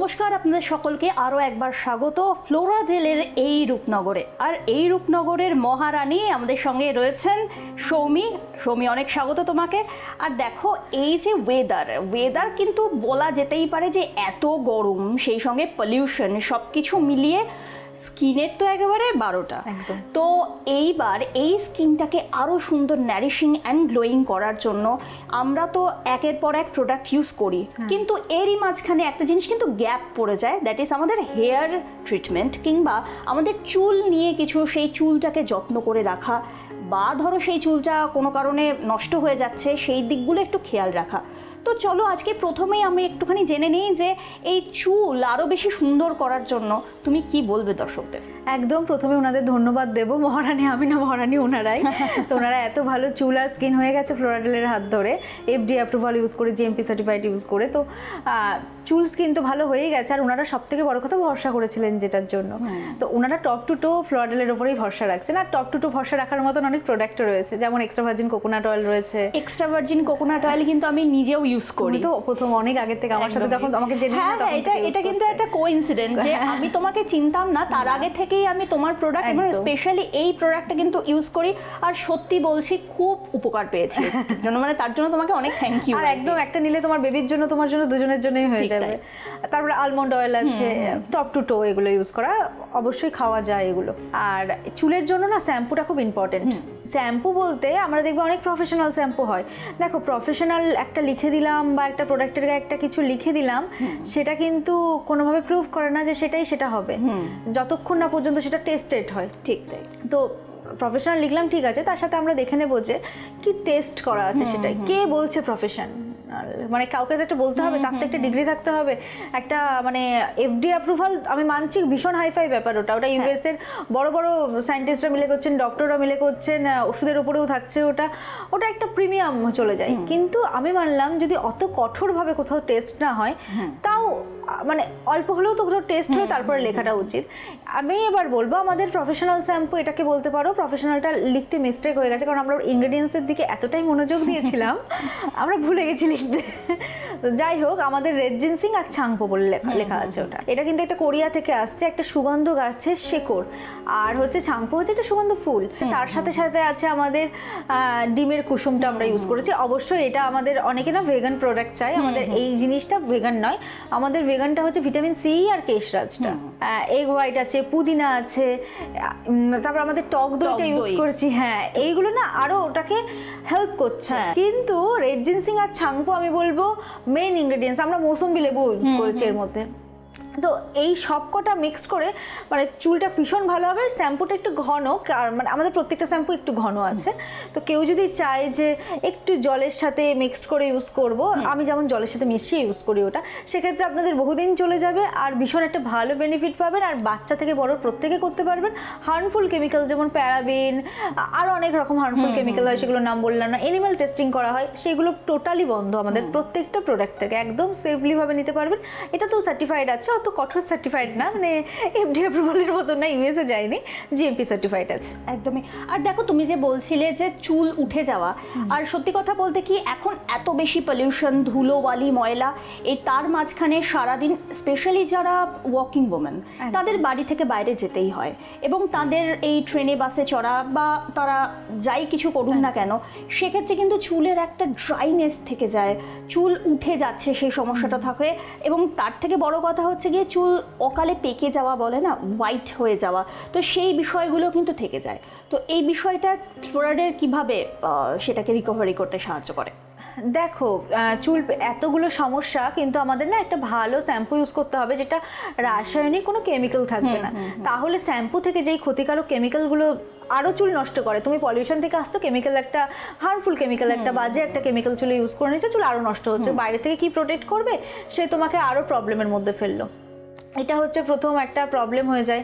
নমস্কার আপনাদের সকলকে আরও একবার স্বাগত ফ্লোরাডেলের এই রূপনগরে। আর এই রূপনগরের মহারানী আমাদের সঙ্গে রয়েছেন সৌমি। সৌমি, অনেক স্বাগত তোমাকে। আর দেখো, এই যে ওয়েদার কিন্তু বলা যেতেই পারে যে এত গরম, সেই সঙ্গে পলিউশন, সব কিছু মিলিয়ে স্কিনের তো একেবারে 12টা। তো এইবার এই স্কিনটাকে আরও সুন্দর নারিশিং অ্যান্ড গ্লোয়িং করার জন্য আমরা তো একের পর এক প্রোডাক্ট ইউজ করি, কিন্তু এরই মাঝখানে একটা জিনিস কিন্তু গ্যাপ পড়ে যায়, দ্যাট ইজ আমাদের হেয়ার ট্রিটমেন্ট কিংবা আমাদের চুল নিয়ে কিছু, সেই চুলটাকে যত্ন করে রাখা, বা ধরো সেই চুলটা কোনো কারণে নষ্ট হয়ে যাচ্ছে, সেই দিকগুলো একটু খেয়াল রাখা। তো চলো আজকে প্রথমেই আমি একটুখানি জেনে নিই যে এই চুল আরও বেশি সুন্দর করার জন্য তুমি কি বলবে দর্শকদের। একদম প্রথমে ওনাদের ধন্যবাদ দেবো, মহারানী আমি না, মহারানী ওনারাই। তো ওনারা এত ভালো চুল আর স্কিন হয়ে গেছে ফ্লোরাডেলের হাত ধরে, এফডি অ্যাপ্রুভাল ইউজ করে, জিএমপি সার্টিফাইড ইউজ করে। তো চুল স্কিন তো ভালো হয়েই গেছে, আর ওনারা সব থেকে বড় কথা ভরসা করেছিলেন যেটার জন্য। তো ওনারা টপ টু টো ফ্লোরাডেলের ওপরেই ভরসা রাখছেন। আর টপ টু টো ভরসা রাখার মতন অনেক প্রোডাক্টও রয়েছে, যেমন এক্সট্রা ভার্জিন কোকোনাট অয়েল রয়েছে। এক্সট্রা ভার্জিন কোকোনাট অয়েল কিন্তু আমি নিজেও ইউজ করি। তো প্রথম অনেক আগে থেকে আমার সাথে যখন আমাকে জেনে, হ্যাঁ, এটা কিন্তু একটা কোইন্সিডেন্ট যে আমি তোমাকে চিনতাম না, তার আগে থেকেই আমি তোমার প্রোডাক্ট, এবং স্পেশালি এই প্রোডাক্টটা কিন্তু ইউজ করি, আর সত্যি বলছি খুব উপকার পেয়েছি জন্য, মানে তার জন্য তোমাকে অনেক থ্যাংক ইউ। আর একদম একটা নিলে তোমার বেবির জন্য, তোমার জন্য, দুজনের জন্যই হয়ে যাবে। তারপরে আলমন্ড অয়েল আছে, টপ টু টো এগুলো ইউজ করা, অবশ্যই খাওয়া যায় এগুলো। আর চুলের জন্য না শ্যাম্পুটা খুব ইম্পর্টেন্ট। শ্যাম্পু বলতে আমরা দেখবো অনেক প্রফেশনাল শ্যাম্পু হয়। দেখো, প্রফেশনাল একটা লিখে দিলাম বা একটা প্রোডাক্টের গায়ে একটা কিছু লিখে দিলাম, সেটা কিন্তু কোনোভাবে প্রুভ করে না যে সেটা হবে, যতক্ষণ না পর্যন্ত সেটা টেস্টেড হয়। ঠিক তাই। তো প্রফেশনাল লিখলাম, ঠিক আছে, তার সাথে আমরা দেখে নেবো যে কি টেস্ট করা আছে, সেটাই কে বলছে প্রফেশন, মানে কাউকে তো একটা বলতে হবে, তার তো একটা ডিগ্রি থাকতে হবে, একটা মানে এফডি অ্যাপ্রুভাল। আমি মানছি ভীষণ হাইফাই ব্যাপার ওটা ইউএস এর বড় বড় সায়েন্টিস্টরা মিলে করছেন, ডক্টররা মিলে করছেন, ওষুধের উপরেও থাকছে, ওটা একটা প্রিমিয়াম চলে যায়। কিন্তু আমি মানলাম যদি অত কঠোরভাবে কোথাও টেস্ট না হয়, তাও মানে অল্প হলেও তো কোথাও টেস্ট হয়ে তারপরে লেখাটা উচিত। আমি এবার বলবো আমাদের প্রফেশনাল শ্যাম্পু, এটাকে বলতে পারো প্রফেশনালটা লিখতে মিস্টেক হয়ে গেছে, কারণ আমরা ইনগ্রেডিয়েন্টসের দিকে এতটাই মনোযোগ দিয়েছিলাম আমরা ভুলে গেছি লিখতে। তো যাই হোক, আমাদের রেড জিনসিং আর ছাংপো বলে লেখা আছে ওটা। এটা কিন্তু একটা কোরিয়া থেকে আসছে, একটা সুগন্ধ গাছের শেকড়। আর হচ্ছে ছাংপো হচ্ছে একটা সুগন্ধ ফুল। তার সাথে সাথে আছে আমাদের ডিমের কুসুমটা আমরা ইউজ করেছি। অবশ্যই এটা আমাদের অনেকে না ভেগান প্রোডাক্ট চাই, আমাদের এই জিনিসটা ভেগান নয়, আমাদের ভেগানটা হচ্ছে ভিটামিন সি আর কেশরাজটা। এগ হোয়াইট আছে, পুদিনা আছে, তারপর আমাদের টক দইটা ইউজ করেছি। হ্যাঁ, এইগুলো না আরো ওটাকে হেল্প করছে। কিন্তু রেড জিনসিং আর ছাংপো আমি বলবো মেইন ইনগ্রেডিয়েন্টস। আমরা মৌসুমী লেবু ইউজ করেছি এর মধ্যে। তো এই সব কটা মিক্স করে মানে চুলটা ভীষণ ভালো হবে। শ্যাম্পুটা একটু ঘন, মানে আমাদের প্রত্যেকটা শ্যাম্পু একটু ঘন আছে। তো কেউ যদি চায় যে একটু জলের সাথে মিক্সড করে ইউজ করব, আমি যেমন জলের সাথে মিশিয়ে ইউজ করি ওটা, সেক্ষেত্রে আপনাদের বহুদিন চলে যাবে আর ভীষণ একটা ভালো বেনিফিট পাবেন। আর বাচ্চা থেকে বড় প্রত্যেকে করতে পারবেন। হার্মফুল কেমিক্যাল যেমন প্যারাবিন, আরও অনেক রকম হার্মফুল কেমিক্যাল হয়, সেগুলো নাম বললাম না, এনিম্যাল টেস্টিং করা হয়, সেগুলো টোটালি বন্ধ আমাদের প্রত্যেকটা প্রোডাক্ট থেকে। একদম সেফলিভাবে নিতে পারবেন। এটা তো সার্টিফাইড আছে, অত কঠোর সার্টিফাইড না, মানে এফডি অ্যাপ্রুভালের মতো না, ইউএসএ যায়নি, জিএমপি সার্টিফাইড আছে। একদমই। আর দেখো, তুমি যে বলছিলে যে চুল উঠে যাওয়া, আর সত্যি কথা বলতে কি এখন এত বেশি পলিউশন, ধুলোবালি, ময়লা, এই তার মাঝখানে সারাদিন স্পেশালি যারা ওয়াকিং ওমেন, তাদের বাড়ি থেকে বাইরে যেতেই হয়, এবং তাদের এই ট্রেনে বাসে চড়া বা তারা যাই কিছু করুন না কেন, সেক্ষেত্রে কিন্তু চুলের একটা ড্রাইনেস থেকে যায়, চুল উঠে যাচ্ছে, সেই সমস্যাটা থাকে। এবং তার থেকে বড় কথা হচ্ছে গিয়ে চুল অকালে পেকে যাওয়া, বলে না, হোয়াইট হয়ে যাওয়া, তো সেই বিষয়গুলো কিন্তু থেকে যায়। তো এই বিষয়টা ফ্লোরাডেল কিভাবে সেটাকে রিকভারি করতে সাহায্য করে? দেখো, চুল এতগুলো সমস্যা, কিন্তু আমাদের না একটা ভালো শ্যাম্পু ইউজ করতে হবে যেটা রাসায়নিক কোনো কেমিক্যাল থাকবে না। তাহলে শ্যাম্পু থেকে যেই ক্ষতিকারক কেমিক্যালগুলো আরও চুল নষ্ট করে, তুমি পলিউশন থেকে আসতো কেমিক্যাল, একটা হার্মফুল কেমিক্যাল, একটা বাজে একটা কেমিক্যাল চুলে ইউজ করে নিচ্ছে, চুল আরও নষ্ট হচ্ছে। বাইরে থেকে কি প্রোটেক্ট করবে, সে তোমাকে আরও প্রবলেমের মধ্যে ফেললো। এটা হচ্ছে প্রথম একটা প্রবলেম হয়ে যায়।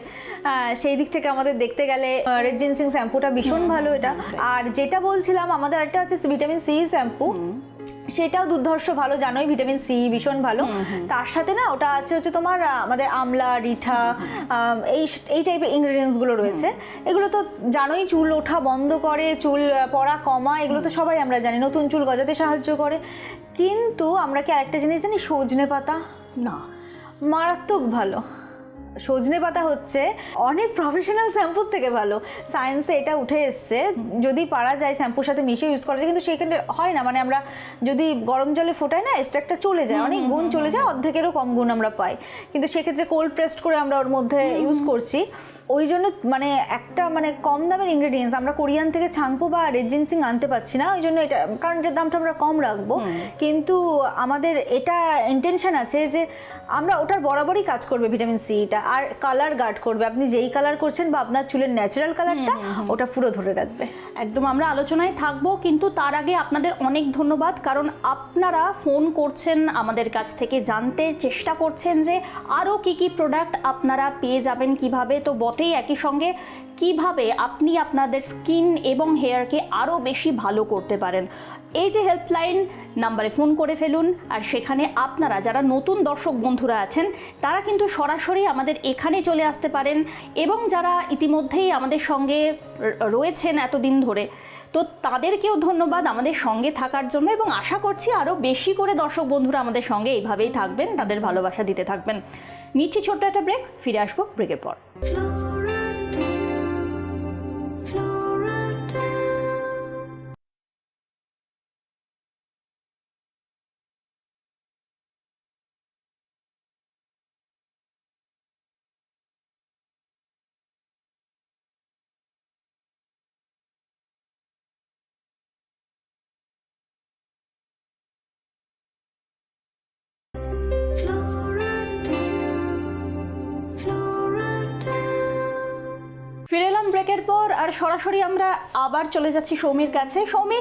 সেই দিক থেকে আমাদের দেখতে গেলে রেড জিনসিং শ্যাম্পুটা ভীষণ ভালো এটা। আর যেটা বলছিলাম, আমাদের একটা আছে ভিটামিন সি শ্যাম্পু, সেটাও দুর্ধর্ষ ভালো, জানোই ভিটামিন সি ভীষণ ভালো। তার সাথে না ওটা আছে হচ্ছে তোমার আমাদের আমলা, রিঠা, এই টাইপের ইনগ্রেডিয়েন্টসগুলো রয়েছে। এগুলো তো জানোই চুল ওঠা বন্ধ করে, চুল পড়া কমা, এগুলো তো সবাই আমরা জানি, নতুন চুল গজাতে সাহায্য করে। কিন্তু আমরা কি আরেকটা জিনিস জানি, সজনে পাতা? না, মারাত্মক ভালো। সজনে পাতা হচ্ছে অনেক প্রফেশনাল শ্যাম্পুর থেকে ভালো। সায়েন্সে এটা উঠে এসছে, যদি পারা যায় শ্যাম্পুর সাথে মিশিয়ে ইউজ করা যায়, কিন্তু সেখানে হয় না, মানে আমরা যদি গরম জলে ফোটাই না, এক্সট্রাক্টটা চলে যায়, অনেক গুণ চলে যায়, অর্ধেকেরও কম গুণ আমরা পাই। কিন্তু সেক্ষেত্রে কোল্ড প্রেসড করে আমরা ওর মধ্যে ইউজ করছি, ওই জন্য মানে একটা মানে কম দামের ইনগ্রেডিয়েন্টস আমরা কোরিয়ান থেকে ছাংপো বা রেড জিনসিং আনতে পারছি না, ওই জন্য এটা, কারণ এটার দামটা আমরা কম রাখবো, কিন্তু আমাদের এটা ইন্টেনশন আছে যে আমরা ওটার বরাবরই কাজ করবে ভিটামিন সিটা, আর কালার গার্ড করবে। আপনি যেই কালার করছেন বা আপনার চুলের ন্যাচারাল কালারটা ওটা পুরো ধরে রাখবে। একদম আমরা আলোচনায় থাকবো, কিন্তু তার আগে আপনাদের অনেক ধন্যবাদ, কারণ আপনারা ফোন করছেন আমাদের কাছ থেকে, জানতে চেষ্টা করছেন যে আরও কি কি প্রোডাক্ট আপনারা পেয়ে যাবেন কিভাবে। তো বটেই, একই সঙ্গে কিভাবে আপনি আপনাদের স্কিন এবং হেয়ারকে আরও বেশি ভালো করতে পারেন। এই যে হেল্পলাইন নাম্বারে ফোন করে ফেলুন, আর সেখানে আপনারা যারা নতুন দর্শক বন্ধুরা আছেন তারা কিন্তু সরাসরি আমাদের এখানে চলে আসতে পারেন, এবং যারা ইতিমধ্যেই আমাদের সঙ্গে রয়েছেন এতদিন ধরে, তো তাদেরকেও ধন্যবাদ আমাদের সঙ্গে থাকার জন্য, এবং আশা করছি আরও বেশি করে দর্শক বন্ধুরা আমাদের সঙ্গে এইভাবেই থাকবেন, তাদের ভালোবাসা দিতে থাকবেন। নিচ্ছি ছোট্ট একটা ব্রেক, ফিরে আসবো ব্রেকের পর। ফিরে এলাম ব্রেকের পর, আর সরাসরি আমরা আবার চলে যাচ্ছি সৌমির কাছে। সৌমি,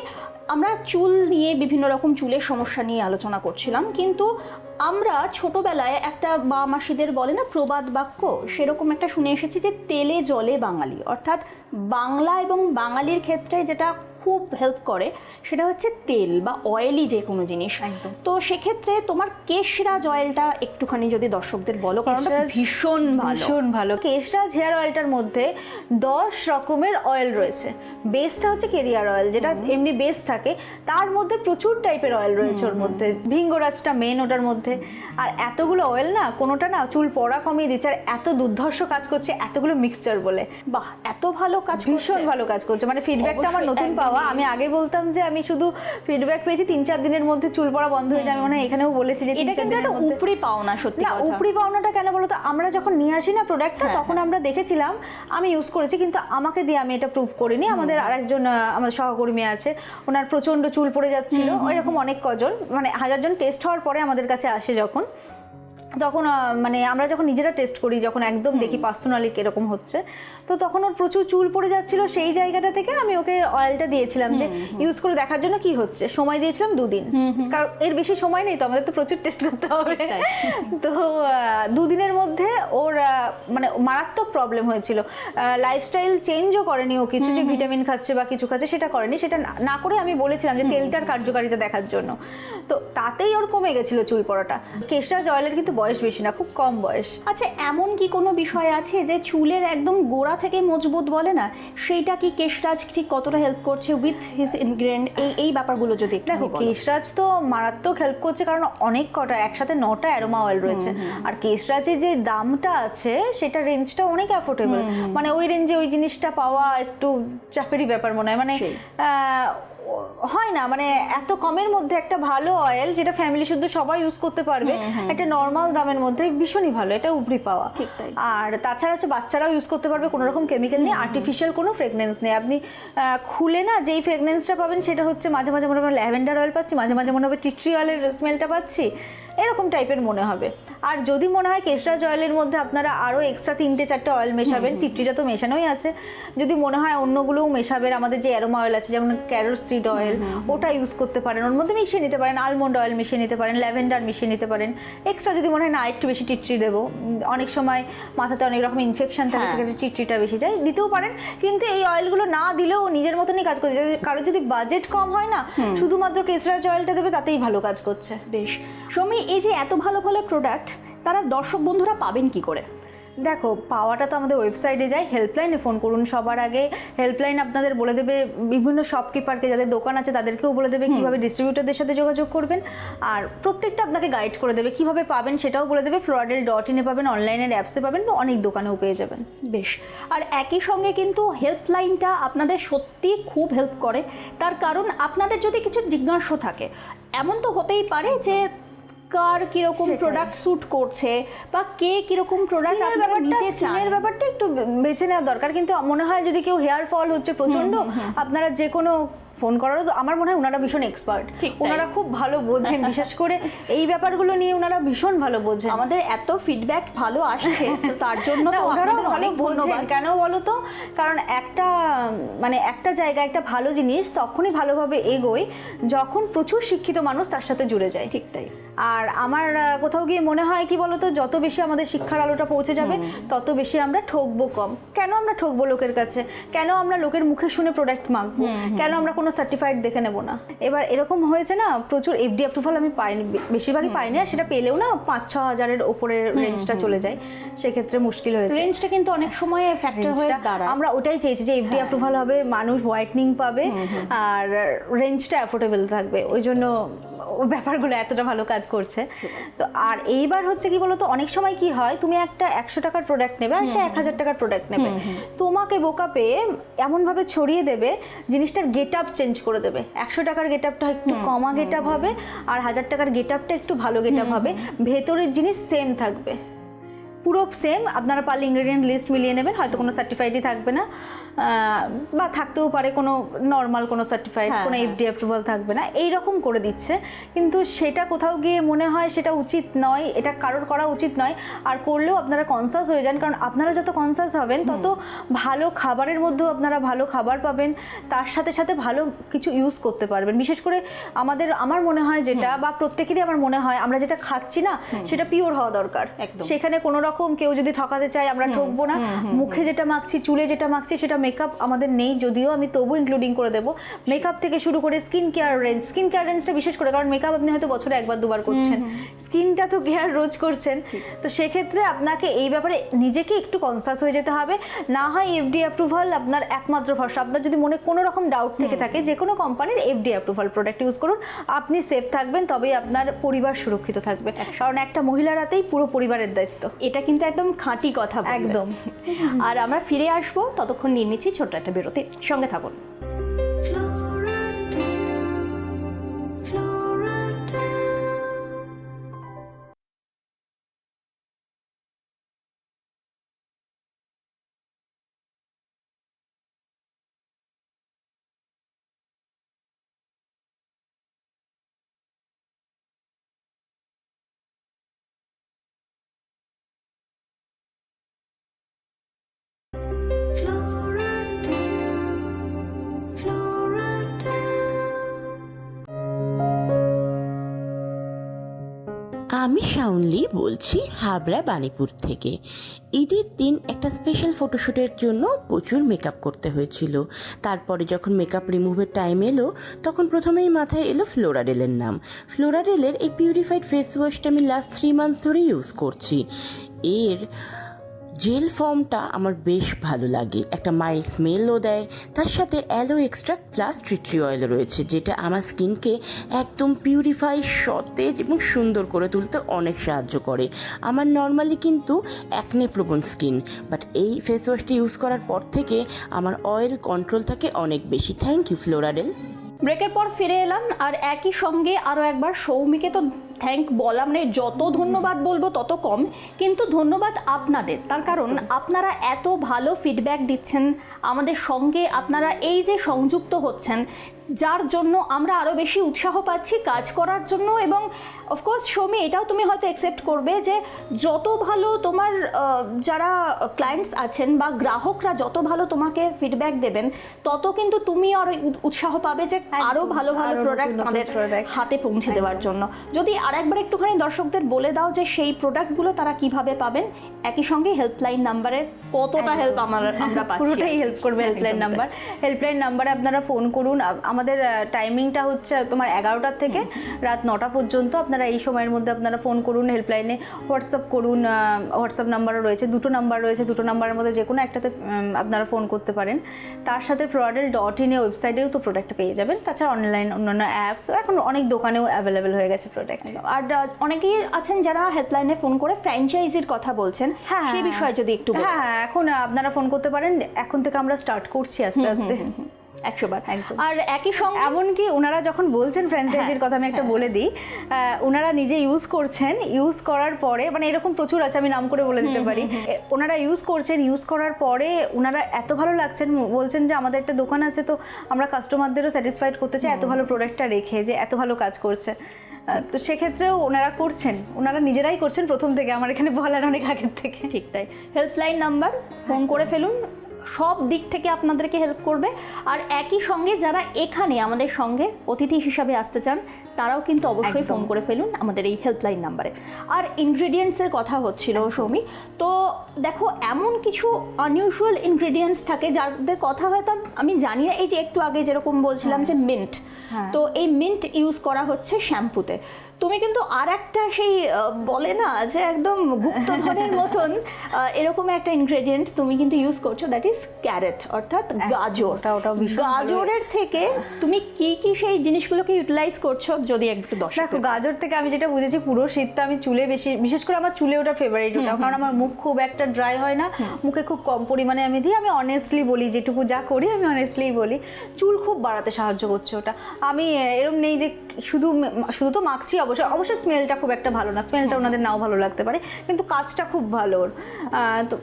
আমরা চুল নিয়ে, বিভিন্ন রকম চুলের সমস্যা নিয়ে আলোচনা করছিলাম, কিন্তু আমরা ছোটবেলায় একটা মা মাসিদের বলে না প্রবাদ বাক্য, সেরকম একটা শুনে এসেছি যে তেলে জলে বাঙালি, অর্থাৎ বাংলা এবং বাঙালির ক্ষেত্রে যেটা খুব হেল্প করে সেটা হচ্ছে তেল বা অয়েলি যে কোনো জিনিস। একদম। তো সেক্ষেত্রে তোমার কেশরাজ অয়েলটা একটুখানি যদি দর্শকদের বলো, কারণ ওটা ভীষণ ভালো। ভীষণ ভালো। কেশরাজ হেয়ার অয়েলটার মধ্যে 10 রকমের অয়েল রয়েছে। বেসটা হচ্ছে কেরিয়ার অয়েল, যেটা এমনি বেস থাকে, তার মধ্যে প্রচুর টাইপের অয়েল রয়েছে ওর মধ্যে। ভিঙ্গরাজটা মেন ওটার মধ্যে। আর এতগুলো অয়েল না, কোনোটা না চুল পড়া কমিয়ে দিচ্ছে, আর এত দুর্ধর্ষ কাজ করছে এতগুলো মিক্সচার বলে। বাহ, এত ভালো কাজ, ভীষণ ভালো কাজ করছে। মানে ফিডব্যাকটা আমার নতুন পাওয়া। আমি আগে বলতাম যে আমি শুধু ফিডব্যাক পেয়েছি 3-4 দিনের মধ্যে চুল পড়া বন্ধ হয়ে যায়। আমি মনে হয় এখানেও বলেছি যে 3-4 দিনের মধ্যে। উপরি পাওনা, সত্যি না, উপরি পাওনাটা কেন বলতো, আমরা যখন নিয়ে আসি না প্রোডাক্টটা, তখন আমরা দেখেছিলাম, আমি ইউজ করেছি, কিন্তু আমাকে দিয়ে আমি এটা প্রুভ করিনি। আমাদের আরেকজন আমাদের সহকর্মী আছে, ওনার প্রচন্ড চুল পড়ে যাচ্ছিল, এরকম অনেক কজন, মানে 1000 জন টেস্ট হওয়ার পরে আমাদের কাছে আসে যখন, তখন মানে আমরা যখন নিজেরা টেস্ট করি, যখন একদম দেখি পার্সোনালি কিরকম হচ্ছে, তো তখন ওর প্রচুর চুল পড়ে যাচ্ছিল। সেই জায়গাটা থেকে আমি ওকে অয়েলটা দিয়েছিলাম যে ইউজ করে দেখার জন্য কি হচ্ছে। সময় দিয়েছিলাম 2 দিন, কারণ এর বেশি সময় নেই তো, আমাদের তো প্রচুর টেস্ট করতে হবে। তো 2 দিনের মধ্যে ওর মানে মারাত্মক প্রবলেম হয়েছিল। লাইফস্টাইল চেঞ্জও করেনি ও, কিছু যে ভিটামিন খাচ্ছে বা কিছু খাচ্ছে সেটা করেনি। সেটা না করে আমি বলেছিলাম যে তেলটার কার্যকারিতা দেখার জন্য, তো তাতেই ওর কমে গেছিল চুল পড়াটা। কেশরাজ অয়েলের কিন্তু বয়স বেশি না, খুব কম বয়স। আচ্ছা, এমন কি কোনো বিষয় আছে যে চুলের একদম গোড়া থেকে মজবুত বলে না, সেইটা কি কেশরাজ ঠিক কতটা হেল্প করছে উইথ হিজ ইনগ্রেডিয়েন্ট, এই ব্যাপারগুলো যদি একটু দেখো, কেশরাজ তো মারাত্মক হেল্প করছে, কারণ অনেক কটা একসাথে 9টা অ্যারোমা অয়েল রয়েছে। আর কেশরাজের যে দামটা আছে সেটা রেঞ্জটা অনেক অ্যাফোর্ডেবল, মানে ওই রেঞ্জে ওই জিনিসটা পাওয়া একটু চাপেরই ব্যাপার মনে হয়। মানে হয় না, মানে এত কমের মধ্যে একটা ভালো অয়েল যেটা ফ্যামিলি শুদ্ধ সবাই ইউজ করতে পারবে, একটা নর্মাল দামের মধ্যে ভীষণই ভালো, এটা উপরি পাওয়া। ঠিক তাই। আর তাছাড়া হচ্ছে বাচ্চারাও ইউজ করতে পারবে, কোনো রকম কেমিক্যাল নেই, আর্টিফিশিয়াল কোনো ফ্রেগনেন্স নেই। আপনি খুলে না যেই ফ্রেগনেন্সটা পাবেন সেটা হচ্ছে মাঝে মাঝে মনে হবে ল্যাভেন্ডার অয়েল পাচ্ছি, মাঝে মাঝে মনে হবে টিট্রি অয়েলের স্মেলটা পাচ্ছি, এরকম টাইপের মনে হবে। আর যদি মনে হয় কেশরাজ অয়েলের মধ্যে আপনারা আরও এক্সট্রা 3-4টে অয়েল মেশাবেন, টিট্রিটা তো মেশানোই আছে, যদি মনে হয় অন্যগুলোও মেশাবেন, আমাদের যে অ্যারোমা অয়েল আছে যেমন ক্যারোট সিড অয়েল, ওটা ইউজ করতে পারেন, ওর মধ্যে মিশিয়ে নিতে পারেন, আলমন্ড অয়েল মিশিয়ে নিতে পারেন, ল্যাভেন্ডার মিশিয়ে নিতে পারেন। এক্সট্রা যদি মনে হয় না একটু বেশি টিট্রি দেবো, অনেক সময় মাথাতে অনেক রকম ইনফেকশন থাকে, সেক্ষেত্রে টিট্রিটা বেশি যায়, দিতেও পারেন। কিন্তু এই অয়েলগুলো না দিলেও নিজের মতনই কাজ করছে। কারো যদি বাজেট কম হয় না, শুধুমাত্র কেশরাজ অয়েলটা দেবে, তাতেই ভালো কাজ করছে। বেশ সৌমি, এই যে এত ভালো ভালো প্রোডাক্ট তারা দর্শক বন্ধুরা পাবেন কি করে? দেখো, পাওয়াটা তো আমাদের ওয়েবসাইটে যায়, হেল্পলাইনে ফোন করুন সবার আগে। হেল্পলাইন আপনাদের বলে দেবে, বিভিন্ন শপকিপারকে যাদের দোকান আছে তাদেরকেও বলে দেবে কিভাবে ডিস্ট্রিবিউটরদের সাথে যোগাযোগ করবেন, আর প্রত্যেকটা আপনাকে গাইড করে দেবে কিভাবে পাবেন, সেটাও বলে দেবে। floradel.in-এ পাবেন, অনলাইনের অ্যাপসে পাবেন, বা অনেক দোকানেও পেয়ে যাবেন। বেশ, আর একই সঙ্গে কিন্তু হেল্পলাইনটা আপনাদের সত্যি খুব হেল্প করে। তার কারণ আপনাদের যদি কিছু জিজ্ঞাসা থাকে, এমন তো হতেই পারে যে কার কিরকম প্রোডাক্ট স্যুট করছে বা কে কিরকম প্রোডাক্ট আপনারা নিতে চান, স্কিনের ব্যাপারটা একটু বেছে নেওয়া দরকার। কিন্তু মনে হয় যদি কেউ হেয়ার ফল হচ্ছে প্রচন্ড, আপনারা যে কোনো ফোন করারও, আমার মনে হয় ওনারা ভীষণ এক্সপার্ট, ওনারা খুব ভালো বোঝেন, বিশেষ করে এই ব্যাপারগুলো নিয়ে ওনারা ভীষণ ভালো বোঝেন। আমাদের এত ফিডব্যাক ভালো আসছে, তো তার জন্য তো ওনারাও আপনাদের ভালো অনেক বোঝেন। ধন্যবাদ। কেন বলো তো, কারণ একটা জায়গায় একটা ভালো জিনিস তখনই ভালোভাবে এগোয় যখন প্রচুর শিক্ষিত মানুষ তার সাথে জুড়ে যায়। ঠিক তাই। আর আমার কোথাও গিয়ে মনে হয় কি বলতো, যত বেশি আমাদের শিক্ষার আলোটা পৌঁছে যাবে তত বেশি আমরা ঠকবো কম। কেন আমরা ঠকবো লোকের কাছে? কেন আমরা লোকের মুখে শুনে প্রোডাক্ট মাগবো? কেন আমরা কোনো সার্টিফাইড দেখে নেবো না? এবার এরকম হয়েছে না, প্রচুর এফডি অ্যাপ্রুভাল আমি পাইনি, বেশিরভাগই পাইনি, আর সেটা পেলেও না 5-6 হাজারের ওপরে রেঞ্জটা চলে যায়, সেক্ষেত্রে মুশকিল হয়েছে। রেঞ্জটা কিন্তু অনেক সময় ফ্যাক্টর হয়ে দাঁড়ায়। আমরা ওটাই চেয়েছি যে এফডি অ্যাপ্রুভাল হবে, মানুষ হোয়াইটনিং পাবে, আর রেঞ্জটা অ্যাফোর্ডেবল থাকবে, ওই জন্য ও ব্যাপারগুলো এতটা ভালো কাজ করছে। তো আর এইবার হচ্ছে কি বলতো, অনেক সময় কি হয়, তুমি একটা 100 টাকার প্রোডাক্ট নেবে আর একটা 1000 টাকার প্রোডাক্ট নেবে, তোমাকে বোকা পেয়ে এমনভাবে ছড়িয়ে দেবে, জিনিসটার গেট আপ চেঞ্জ করে দেবে। 100 টাকার গেট আপটা একটু কমা গেট আপ হবে, আর 1000 টাকার গেট আপটা একটু ভালো গেট আপ হবে, ভেতরের জিনিস সেম থাকবে, পুরো সেম। আপনারা পারলে ইনগ্রেডিয়েন্ট লিস্ট মিলিয়ে নেবেন, হয়তো কোনো সার্টিফাইডই থাকবে না, বা থাকতেও পারে কোনো নর্মাল কোনো সার্টিফাইড, কোনো এফডি অ্যাপ্রুভাল থাকবে না, এইরকম করে দিচ্ছে। কিন্তু সেটা কোথাও গিয়ে মনে হয় সেটা উচিত নয়, এটা কারোর করা উচিত নয়। আর করলেও আপনারা কনসাস হয়ে যান, কারণ আপনারা যত কনসাস হবেন তত ভালো খাবারের মধ্যেও আপনারা ভালো খাবার পাবেন, তার সাথে সাথে ভালো কিছু ইউজ করতে পারবেন। বিশেষ করে আমার মনে হয় যেটা, বা প্রত্যেকেরই আমার মনে হয়, আমরা যেটা খাচ্ছি না সেটা পিওর হওয়া দরকার। সেখানে কোনো রকম কেউ যদি ঠকাতে চায় আমরা ঠকবো না। মুখে যেটা মাখছি, চুলে যেটা মাখছি, সেটা মেকআপ আমাদের নেই, যদিও আমি তবু ইনক্লুডিং করে দেবো। মেকআপ থেকে শুরু করে স্কিন কেয়ার রেঞ্জটা বিশেষ করে, কারণ মেকআপ আপনি হয়তো বছরে 1-2 করছেন, স্কিনটা তো কেয়ার রোজ করছেন। তো সেক্ষেত্রে আপনাকে এই ব্যাপারে নিজেকে একটু কনসাস হয়ে যেতে হবে। না হয় এফডি অ্যাপ্রুভাল আপনার একমাত্র ভরসা। আপনার যদি মনে কোনো রকম ডাউট থেকে থাকে, যে কোনো কোম্পানির এফডি অ্যাপ্রুভাল প্রোডাক্ট ইউজ করুন, আপনি সেফ থাকবেন, তবেই আপনার পরিবার সুরক্ষিত থাকবে। কারণ একটা মহিলার হাতেই পুরো পরিবারের দায়িত্ব। এটা কিন্তু একদম খাঁটি কথা, একদম। আর আমরা ফিরে আসবো, ততক্ষণ নিয়ে নিচ্ছি ছোট্ট একটা বিরতি, সঙ্গে থাকুন। আমি শাওনলি বলছি, হাবড়া বাণীপুর থেকে। ঈদের দিন একটা স্পেশাল ফটোশ্যুটের জন্য প্রচুর মেকআপ করতে হয়েছিল। তারপরে যখন মেকআপ রিমুভের টাইম এলো, তখন প্রথমেই মাথায় এলো ফ্লোরাডেলের নাম। ফ্লোরাডেলের এই পিউরিফাইড ফেস ওয়াশটা আমি লাস্ট 3 মান্থস ধরে ইউজ করছি। এর জেল ফর্মটা আমার বেশ ভালো লাগে, একটা মাইল্ড স্মেলও দেয়, তার সাথে aloe extract plus tree oil রয়েছে, যেটা আমার স্কিনকে একদম পিউরিফাই, সতেজ এবং সুন্দর করে তুলতে অনেক সাহায্য করে। আমার নর্মালি কিন্তু অ্যাকনে প্রবণ স্কিন, বাট এই ফেস ওয়াশটি ইউজ করার পর থেকে আমার অয়েল কন্ট্রোল থাকে অনেক বেশি। Thank you Floradale. ব্রেকের পর ফিরে এলাম, আর একই সঙ্গে আরও একবার সৌমিকে তো থ্যাংক বললাম, মানে যত ধন্যবাদ বলবো তত কম, কিন্তু ধন্যবাদ আপনাদের, তার কারণ আপনারা এত ভালো ফিডব্যাক দিচ্ছেন আমাদের সঙ্গে, আপনারা এই যে সংযুক্ত হচ্ছেন, যার জন্য আমরা আরও বেশি উৎসাহ পাচ্ছি কাজ করার জন্য। এবং অফকোর্স সৌমি, এটাও তুমি হয়তো অ্যাকসেপ্ট করবে যে যত ভালো তোমার যারা ক্লায়েন্টস আছেন বা গ্রাহকরা যত ভালো তোমাকে ফিডব্যাক দেবেন, তত কিন্তু তুমি আরও উৎসাহ পাবে যে আরও ভালো ভালো প্রোডাক্ট আমাদের হাতে পৌঁছে দেওয়ার জন্য। যদি আরেকবার একটুখানি দর্শকদের বলে দাও যে সেই প্রোডাক্টগুলো তারা কিভাবে পাবেন, একই সঙ্গে হেল্পলাইন নাম্বারের কতটা হেল্প আমরা পাচ্ছি। পুরোটাই হেল্প করবে হেল্পলাইন নাম্বারে আপনারা ফোন করুন। আমাদের টাইমিংটা হচ্ছে তোমার 11টার থেকে রাত 9টা পর্যন্ত। আপনারা এই সময়ের মধ্যে আপনারা ফোন করুন হেল্পলাইনে, হোয়াটসঅ্যাপ করুন, হোয়াটসঅ্যাপ নাম্বারও রয়েছে, দুটো নাম্বার রয়েছে, দুটো নাম্বারের মধ্যে যে কোনো একটাতে আপনারা ফোন করতে পারেন। তার সাথে floradel.in ওয়েবসাইটেও তো প্রোডাক্টটা পেয়ে যাবেন। তাছাড়া অনলাইন অন্যান্য অ্যাপস এখন অনেক দোকানেও অ্যাভেলেবেল হয়ে গেছে প্রোডাক্ট। আর অনেকেই আছেন যারা হেল্পলাইনে ফোন করে ফ্র্যাঞ্চাইজির কথা বলছেন, সেই বিষয়ে যদি একটু বলেন। হ্যাঁ, এখন আপনারা ফোন করতে পারেন, এখন থেকে আমরা স্টার্ট করছি আস্তে আস্তে। 100বার। আর একই সঙ্গে এমনকি ওনারা যখন বলছেন ফ্র্যাঞ্চাইজির কথা, আমি একটা বলে দিই, ওনারা নিজে ইউজ করছেন, ইউজ করার পরে মানে এরকম প্রচুর আছে, আমি নাম করে বলে দিতে পারি। ওনারা ইউজ করছেন, ইউজ করার পরে ওনারা এত ভালো লাগছেন, বলছেন যে আমাদের একটা দোকান আছে, তো আমরা কাস্টমারদেরও স্যাটিসফাইড করতে চাই এত ভালো প্রোডাক্টটা রেখে, যে এত ভালো কাজ করছে। তো সেক্ষেত্রেও ওনারা করছেন, ওনারা নিজেরাই করছেন প্রথম থেকে, আমার এখানে বলার অনেক আগের থেকে। ঠিক তাই, হেল্পলাইন নাম্বার, ফোন করে ফেলুন, সব দিক থেকে আপনাদেরকে হেল্প করবে। আর একই সঙ্গে যারা এখানে আমাদের সঙ্গে অতিথি হিসাবে আসতে চান তারাও কিন্তু অবশ্যই ফোন করে ফেলুন আমাদের এই হেল্পলাইন নাম্বারে। আর ইনগ্রেডিয়েন্টসের কথা হচ্ছিল সৌমি, তো দেখো এমন কিছু আনইউজুয়াল ইনগ্রেডিয়েন্টস থাকে যাদের কথা হয়তো আমি জানি না। এই যে একটু আগে যেরকম বলছিলাম যে মিন্ট, তো এই মিন্ট ইউজ করা হচ্ছে শ্যাম্পুতে। তুমি কিন্তু আর একটা সেই বলে না যে একদম গুপ্তধনের মতন এরকম একটা ইনগ্রেডিয়েন্ট তুমি কিন্তু ইউজ করছো, দ্যাট ইজ ক্যারেট, অর্থাৎ গাজর। গাজরের থেকে তুমি কি কি সেই জিনিসগুলোকে ইউটিলাইজ করছো যদি একটু দেখো, গাজর থেকে আমি যেটা বুঝেছি, পুরো শীতটা আমি চুলে বিশেষ করে আমার চুলে ওটা ফেভারিট, ওটা কারণ আমার মুখ খুব একটা ড্রাই হয় না, মুখে খুব কম পরিমাণে আমি দিই। আমি অনেস্টলি বলি, যেটুকু যা করি আমি অনেস্টলি বলি, চুল খুব বাড়াতে সাহায্য করছে ওটা। আমি এরকম নেই যে শুধু তো মাখছি, অবশ্যই স্মেলটা খুব একটা ভালো না, স্মেলটা ওনাদের নাও ভালো লাগতে পারে, কিন্তু কাজটা খুব ভালো। তো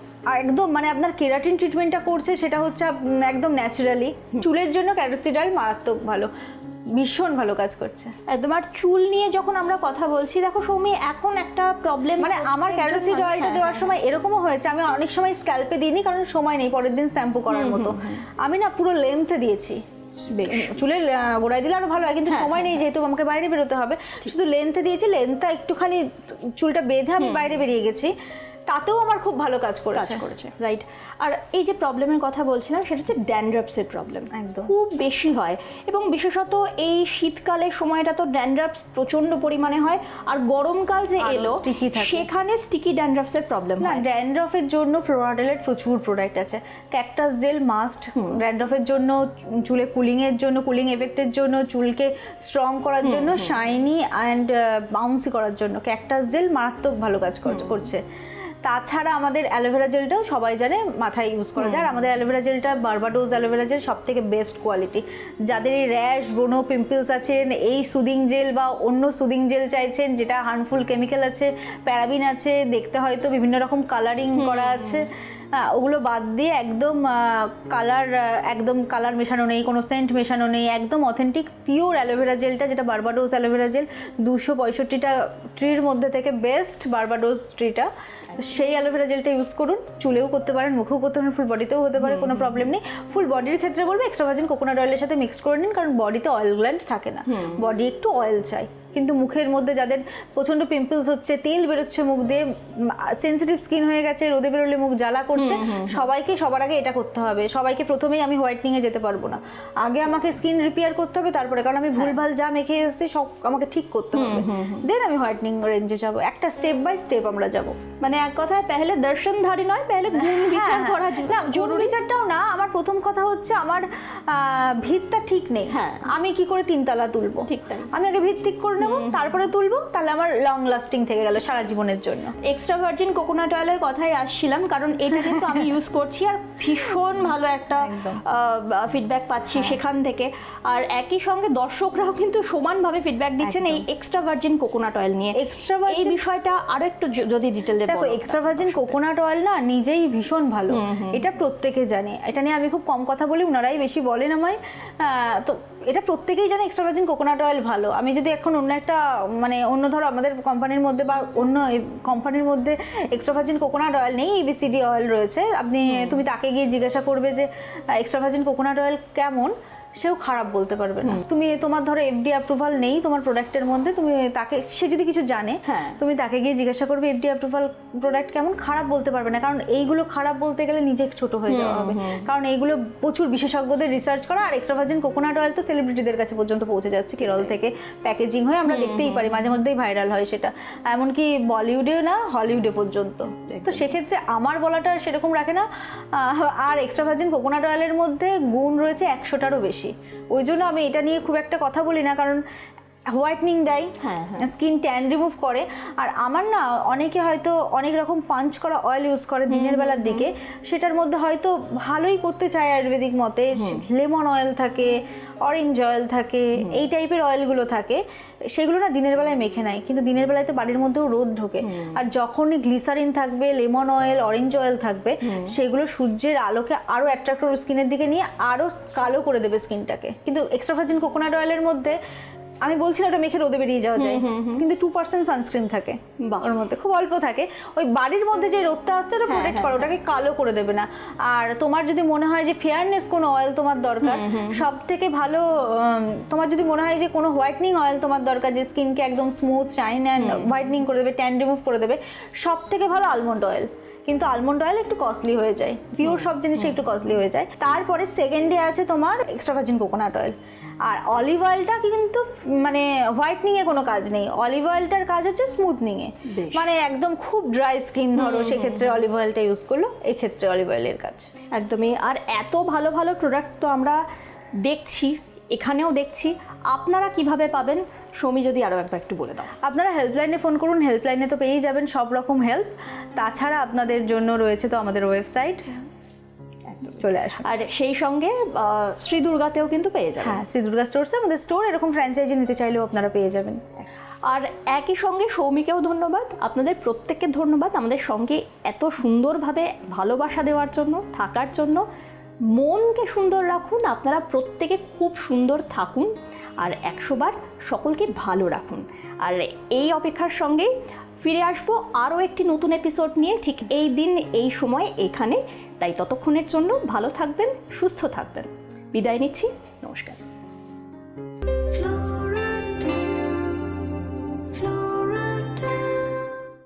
একদম মানে আপনার কেরাটিন ট্রিটমেন্টটা করছে সেটা হচ্ছে একদম ন্যাচারালি। চুলের জন্য ক্যারোসিড অয়েল মারাত্মক ভালো, ভীষণ ভালো কাজ করছে একদম। আর চুল নিয়ে যখন আমরা কথা বলছি, দেখো সৌমি এখন একটা প্রবলেম, মানে আমার ক্যারোসিড অয়েলটা দেওয়ার সময় এরকমও হয়েছে, আমি অনেক সময় স্ক্যাল্পে দিইনি কারণ সময় নেই পরের দিন শ্যাম্পু করার মতো, আমি না পুরো লেন্থে দিয়েছি। চুলের গোড়ায় দিলে আরো ভালো হয়, কিন্তু সময় নেই যেহেতু আমাকে বাইরে বেরোতে হবে, শুধু লেন্থে দিয়েছি। লেন্থটা একটুখানি চুলটা বেঁধে আমি বাইরে বেরিয়ে গেছি, তাতেও আমার খুব ভালো কাজ করেছে। রাইট। আর এই যে প্রবলেমের কথা বলছিলাম সেটা হচ্ছে ড্যান্ড্রাফসের প্রবলেম একদম খুব বেশি হয়, এবং বিশেষত এই শীতকালের সময়টা তো ড্যান্ড্রাফস প্রচন্ড পরিমাণে হয়। আর গরমকাল যে এলো সেখানে স্টিকি ড্যান্ড্রাফসের প্রবলেম হয়। ড্যান্ড্রফের জন্য ফ্লোরাডেলের প্রচুর প্রোডাক্ট আছে। ক্যাকটাস জেল মাস্ট ড্যান্ড্রফের জন্য, চুলে কুলিংয়ের জন্য, কুলিং এফেক্টের জন্য, চুলকে স্ট্রং করার জন্য, শাইনি অ্যান্ড বাউন্সি করার জন্য ক্যাকটাস জেল মারাত্মক ভালো কাজ করছে। তাছাড়া আমাদের অ্যালোভেরা জেলটাও সবাই জানে মাথায় ইউজ করা যায়। আর আমাদের অ্যালোভেরা জেলটা বারবাডোজ অ্যালোভেরা জেল সব থেকে বেস্ট কোয়ালিটি। যাদের এই র্যাশ, ব্রণ, পিম্পলস আছেন, এই সুদিং জেল বা অন্য সুদিং জেল চাইছেন যেটা হার্মফুল কেমিক্যাল আছে, প্যারাবিন আছে, দেখতে হয়তো বিভিন্ন রকম কালারিং করা আছে, ওগুলো বাদ দিয়ে একদম কালার মেশানো নেই, কোনো সেন্ট মেশানো নেই, একদম অথেন্টিক পিওর অ্যালোভেরা জেলটা, যেটা বারবাডোজ অ্যালোভেরা জেল 265টা ট্রির মধ্যে থেকে বেস্ট বারবাডোজ ট্রিটা, সেই অ্যালোভেরা জেলটা ইউজ করুন। চুলেও করতে পারেন, মুখেও করতে পারেন, ফুল বডিতেও হতে পারে, কোনো প্রবলেম নেই। ফুল বডির ক্ষেত্রে বলবো এক্সট্রা ভার্জিন কোকোনাট অয়েলের সাথে মিক্স করে নিন, কারণ বডিতে অয়েল গ্ল্যান্ড থাকে না, বডি একটু অয়েল চাই। কিন্তু মুখের মধ্যে যাদের প্রচন্ড পিম্পলস হচ্ছে, তেল বেরোচ্ছে মুখ দিয়ে, সেন্সিটিভ স্কিন হয়ে গেছে, রোদে বেরোলে মুখ জ্বালা করছে, সবাইকে সবার আগে এটা করতে হবে। সবাইকে প্রথমেই আমি হোয়াইটনিংয়ে যেতে পারবো না, আগে আমাকে স্কিন রিপেয়ার করতে হবে, তারপরে, কারণ আমি ভুলভাল যা মেখে এসেছি সব আমাকে ঠিক করতে হবে, দেন আমি হোয়াইটনিং রেঞ্জে যাবো। একটা স্টেপ বাই স্টেপ আমরা যাব। মানে এক কথায় পেহলে দর্শনধারী নয়, পেহলে গুণ বিচার করা না, গুণ বিচারটাও না। আমার প্রথম কথা হচ্ছে আমার ভিতটা ঠিক নেই, আমি কি করে 3 তলা তুলবো? ঠিক তাই, আমি আগে ভিত ঠিক করে নেবো, তারপরে তুলবো, তাহলে আমার লং লাস্টিং থেকে গেল সারা জীবনের জন্য। এক্সট্রা ভার্জিন কোকোনাট অয়েলের কথাই আসছিলাম, কারণ এটা কিন্তু আমি ইউজ করছি আর ভীষণ ভালো একটা ফিডব্যাক পাচ্ছি সেখান থেকে। আর একই সঙ্গে দর্শকরাও কিন্তু সমানভাবে ফিডব্যাক দিচ্ছেন এই এক্সট্রা ভার্জিন কোকোনাট অয়েল নিয়ে। এই বিষয়টা আরো একটু যদি ডিটেইলে দেখো, এক্সট্রা ভার্জিন কোকোনাট অয়েল না নিজেই ভীষণ ভালো, এটা প্রত্যেকে জানে। এটা নিয়ে আমি খুব কম কথা বলি, ওনারাই বেশি বলেন আমায়। তো এটা প্রত্যেকেই জানে এক্সট্রা ভার্জিন কোকোনাট অয়েল ভালো। আমি যদি এখন অন্য একটা অন্য ধরো আমাদের কোম্পানির মধ্যে বা অন্য কোম্পানির মধ্যে এক্সট্রা ভার্জিন কোকোনাট অয়েল নেই, ABCD অয়েল রয়েছে, তুমি তাকে গিয়ে জিজ্ঞাসা করবে যে এক্সট্রা ভার্জিন কোকোনাট অয়েল কেমন, সেও খারাপ বলতে পারবে না। তুমি তোমার ধরো এফডি অ্যাপ্রুভাল নেই তোমার প্রোডাক্টের মধ্যে, তুমি তাকে, সে যদি কিছু জানে তুমি তাকে গিয়ে জিজ্ঞাসা করবে এফডি অ্যাপ্রুভাল প্রোডাক্ট কেমন, খারাপ বলতে পারবে না। কারণ এইগুলো খারাপ বলতে গেলে নিজে ছোট হয়ে যাওয়া হবে। কারণ এইগুলো প্রচুর বিশেষজ্ঞদের রিসার্চ করা, আর এক্সট্রা ভার্জিন কোকোনাট অয়েল তো সেলিব্রিটিদের কাছে পর্যন্ত পৌঁছে যাচ্ছে, কেরল থেকে প্যাকেজিং হয়ে আমরা দেখতেই পারি, মাঝে মধ্যেই ভাইরাল হয় সেটা, এমনকি বলিউডে না হলিউডে পর্যন্ত। তো সেক্ষেত্রে আমার বলাটা সেরকম রাখে না। আর এক্সট্রা ভার্জিন কোকোনাট অয়েলের মধ্যে গুণ রয়েছে 100টারও বেশি, ওই জন্য আমি এটা নিয়ে খুব একটা কথা বলি না। কারণ হোয়াইটনিং দেয়, স্কিন ট্যান রিমুভ করে। আর আমার না অনেকে হয়তো অনেক রকম পাঞ্চ করা অয়েল ইউজ করে দিনের বেলার দিকে, সেটার মধ্যে হয়তো ভালোই করতে চায় আয়ুর্বেদিক মতে, লেমন অয়েল থাকে, অরেঞ্জ অয়েল থাকে, এই টাইপের অয়েলগুলো থাকে, সেগুলো না দিনের বেলায় মেখে নেয়, কিন্তু দিনের বেলায় তো বাড়ির মধ্যেও রোদ ঢোকে। আর যখনই গ্লিসারিন থাকবে, লেমন অয়েল, অরেঞ্জ অয়েল থাকবে, সেগুলো সূর্যের আলোকে আরও অ্যাট্রাক্ট করবে স্কিনের দিকে নিয়ে, আরও কালো করে দেবে স্কিনটাকে। কিন্তু এক্সট্রা ভার্জিন কোকোনাট অয়েলের মধ্যে আমি বলছি না ওটা মেখে রোদে বেরিয়ে যাওয়া যায়, কিন্তু 2% সানস্ক্রিন থাকে ওর মধ্যে, খুব অল্প থাকে। ওই বাড়ির মধ্যে যে রোদটা আসছে ওটা প্রোটেক্ট করে, ওটাকে কালো করে দেবে না। আর তোমার যদি মনে হয় যে ফেয়ারনেস কোনো অয়েল তোমার দরকার, সব থেকে ভালো, তোমার যদি মনে হয় যে কোনো হোয়াইটনিং অয়েল তোমার দরকার, যে স্কিনকে একদম স্মুথ শাইন অ্যান্ড হোয়াইটনিং করে দেবে, ট্যান রিমুভ করে দেবে, সব থেকে ভালো আলমন্ড অয়েল। কিন্তু আলমন্ড অয়েল একটু কস্টলি হয়ে যায়, পিওর সব জিনিস একটু কস্টলি হয়ে যায়। তারপরে সেকেন্ডে আছে তোমার এক্সট্রা ভার্জিন কোকোনাট অয়েল। আর অলিভ অয়েলটা কিন্তু মানে হোয়াইটনিং এ কোনো কাজ নেই, অলিভ অয়েলটার কাজ হচ্ছে স্মুথনিং এ। মানে একদম খুব ড্রাই স্কিন ধরো, সেক্ষেত্রে অলিভ অয়েলটা ইউজ করলো, এক্ষেত্রে অলিভ অয়েলের কাজ। একদমই। আর এত ভালো ভালো প্রোডাক্ট তো আমরা দেখছি, এখানেও দেখছি, আপনারা কিভাবে পাবেন সৌমি যদি আরও একবার একটু বলে দাও। আপনারা হেল্পলাইনে ফোন করুন, হেল্পলাইনে তো পেয়েই যাবেন সব রকম হেল্প। তাছাড়া আপনাদের জন্য রয়েছে তো আমাদের ওয়েবসাইট, চলে আসুন। আর সেই সঙ্গে শ্রী দুর্গাতেও কিন্তু পেয়ে যাবেন। হ্যাঁ, শ্রী দুর্গা স্টোরসে আমাদের স্টোর, এরকম ফ্র্যাঞ্চাইজি নিতে চাইলেও আপনারা পেয়ে যাবেন। আর একই সঙ্গে সৌমিকেও ধন্যবাদ, আপনাদের প্রত্যেককে ধন্যবাদ আমাদের সঙ্গে এত সুন্দরভাবে ভালোবাসা দেওয়ার জন্য, থাকার জন্য। মনকে সুন্দর রাখুন, আপনারা প্রত্যেকে খুব সুন্দর থাকুন, আর 100 বার সকলকে ভালো রাখুন। আর এই অপেক্ষার সঙ্গেই ফিরে আসবো আরও একটি নতুন এপিসোড নিয়ে, ঠিক এই দিন এই সময় এখানে। তাই ততক্ষণের জন্য ভালো থাকবেন, সুস্থ থাকবেন। বিদায় নিচ্ছি, নমস্কার।